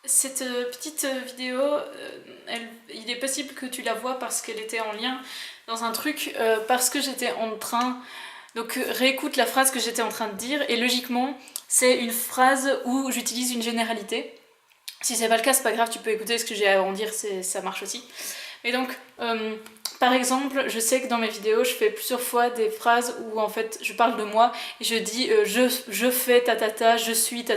cette petite vidéo, il est possible que tu la vois parce qu'elle était en lien dans un truc, parce que j'étais en train... Donc réécoute la phrase que j'étais en train de dire, et logiquement, c'est une phrase où j'utilise une généralité. Si c'est pas le cas, c'est pas grave, tu peux écouter ce que j'ai à en dire, ça marche aussi. Et donc, par exemple, je sais que dans mes vidéos, je fais plusieurs fois des phrases où en fait je parle de moi et je dis je fais ta, je suis ta.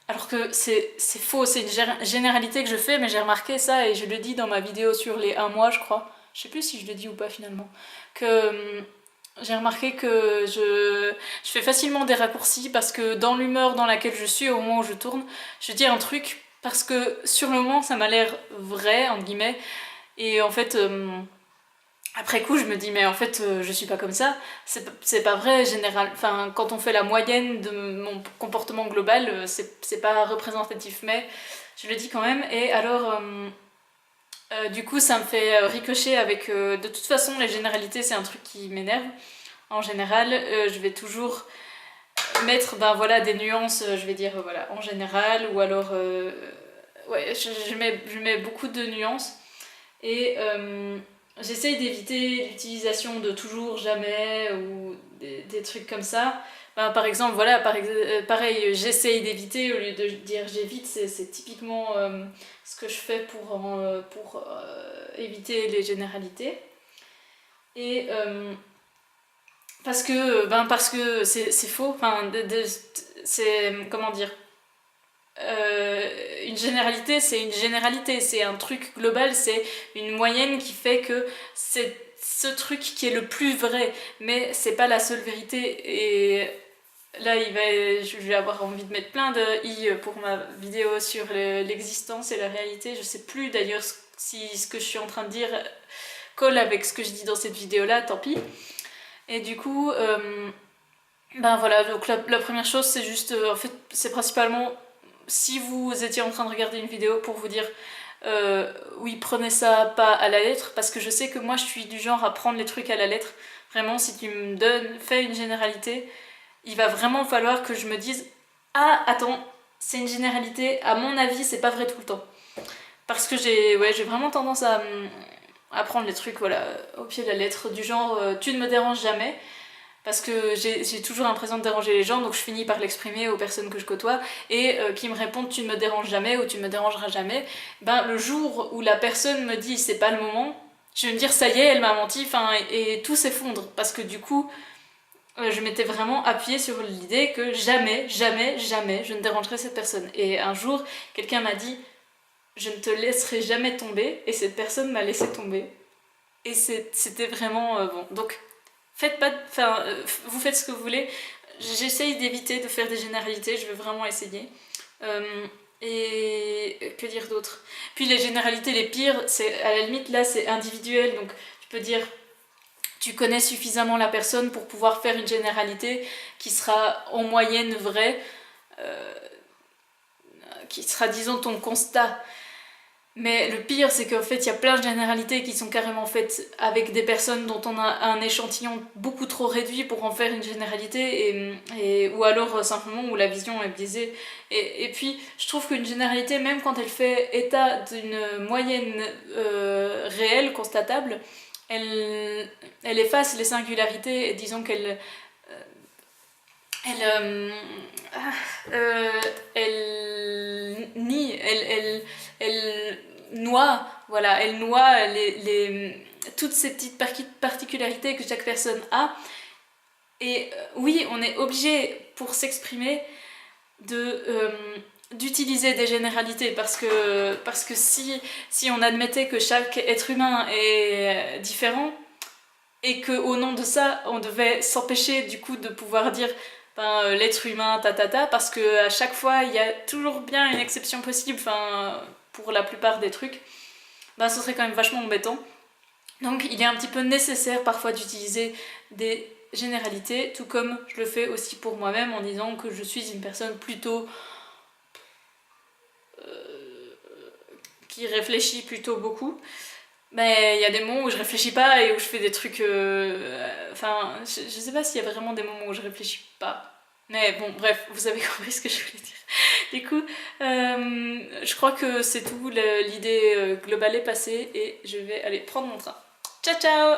Alors que c'est faux, c'est une généralité que je fais, mais j'ai remarqué ça et je le dis dans ma vidéo sur les 1 mois, je crois. Je sais plus si je le dis ou pas finalement. Que j'ai remarqué que je fais facilement des raccourcis parce que dans l'humeur dans laquelle je suis au moment où je tourne, je dis un truc parce que sur le moment ça m'a l'air vrai, entre guillemets, et en fait, après coup, je me dis, mais en fait, je suis pas comme ça. C'est pas vrai, général. Enfin, quand on fait la moyenne de mon comportement global, c'est pas représentatif, mais je le dis quand même. Et alors, du coup, ça me fait ricocher avec. De toute façon, les généralités, c'est un truc qui m'énerve. En général, je vais toujours mettre, ben voilà, des nuances. Je vais dire, voilà, en général, ou alors, ouais, je mets beaucoup de nuances. Et j'essaye d'éviter l'utilisation de toujours, jamais ou des trucs comme ça. Ben, par exemple, voilà, pareil, j'essaye d'éviter au lieu de dire j'évite, c'est typiquement ce que je fais pour éviter les généralités. Et parce que c'est faux, enfin, c'est, comment dire, une généralité, c'est une généralité, c'est un truc global, c'est une moyenne qui fait que c'est ce truc qui est le plus vrai, mais c'est pas la seule vérité. Et là, je vais avoir envie de mettre plein de i pour ma vidéo sur l'existence et la réalité. Je sais plus d'ailleurs si ce que je suis en train de dire colle avec ce que je dis dans cette vidéo-là, tant pis. Et du coup, ben voilà, donc la première chose, c'est juste, en fait, c'est principalement si vous étiez en train de regarder une vidéo pour vous dire oui, prenez ça pas à la lettre, parce que je sais que moi je suis du genre à prendre les trucs à la lettre. Vraiment, si tu me fais une généralité, il va vraiment falloir que je me dise ah, attends, c'est une généralité, à mon avis, c'est pas vrai tout le temps. Parce que j'ai vraiment tendance à prendre les trucs voilà, au pied de la lettre, du genre tu ne me déranges jamais parce que j'ai toujours l'impression de déranger les gens, donc je finis par l'exprimer aux personnes que je côtoie, et qui me répondent tu ne me déranges jamais ou tu ne me dérangeras jamais, ben le jour où la personne me dit c'est pas le moment, je vais me dire ça y est, elle m'a menti, et tout s'effondre, parce que du coup, je m'étais vraiment appuyée sur l'idée que jamais, jamais, jamais je ne dérangerai cette personne. Et un jour, quelqu'un m'a dit je ne te laisserai jamais tomber, et cette personne m'a laissé tomber. Et c'était vraiment bon. Donc faites pas, vous faites ce que vous voulez. J'essaye d'éviter de faire des généralités, je veux vraiment essayer. Et que dire d'autre? Puis les généralités les pires, c'est à la limite là c'est individuel, donc tu peux dire tu connais suffisamment la personne pour pouvoir faire une généralité qui sera en moyenne vraie, qui sera disons ton constat. Mais le pire, c'est qu'en fait, il y a plein de généralités qui sont carrément faites avec des personnes dont on a un échantillon beaucoup trop réduit pour en faire une généralité, ou alors simplement où la vision est biaisée. Et puis, je trouve qu'une généralité, même quand elle fait état d'une moyenne réelle, constatable, elle efface les singularités, et disons qu'elle... elle, elle nie, elle noie, voilà, elle noie toutes ces petites particularités que chaque personne a. Et oui, on est obligé pour s'exprimer d'utiliser des généralités parce que si on admettait que chaque être humain est différent et qu'au nom de ça, on devait s'empêcher du coup de pouvoir dire l'être humain, parce qu'à chaque fois, il y a toujours bien une exception possible, pour la plupart des trucs, ce serait quand même vachement embêtant. Donc il est un petit peu nécessaire parfois d'utiliser des généralités, tout comme je le fais aussi pour moi-même en disant que je suis une personne plutôt... qui réfléchit plutôt beaucoup. Mais il y a des moments où je réfléchis pas et où je fais des trucs... je sais pas s'il y a vraiment des moments où je réfléchis pas. Mais bon, bref, vous avez compris ce que je voulais dire. Du coup, je crois que c'est tout, l'idée globale est passée et je vais aller prendre mon train. Ciao ciao!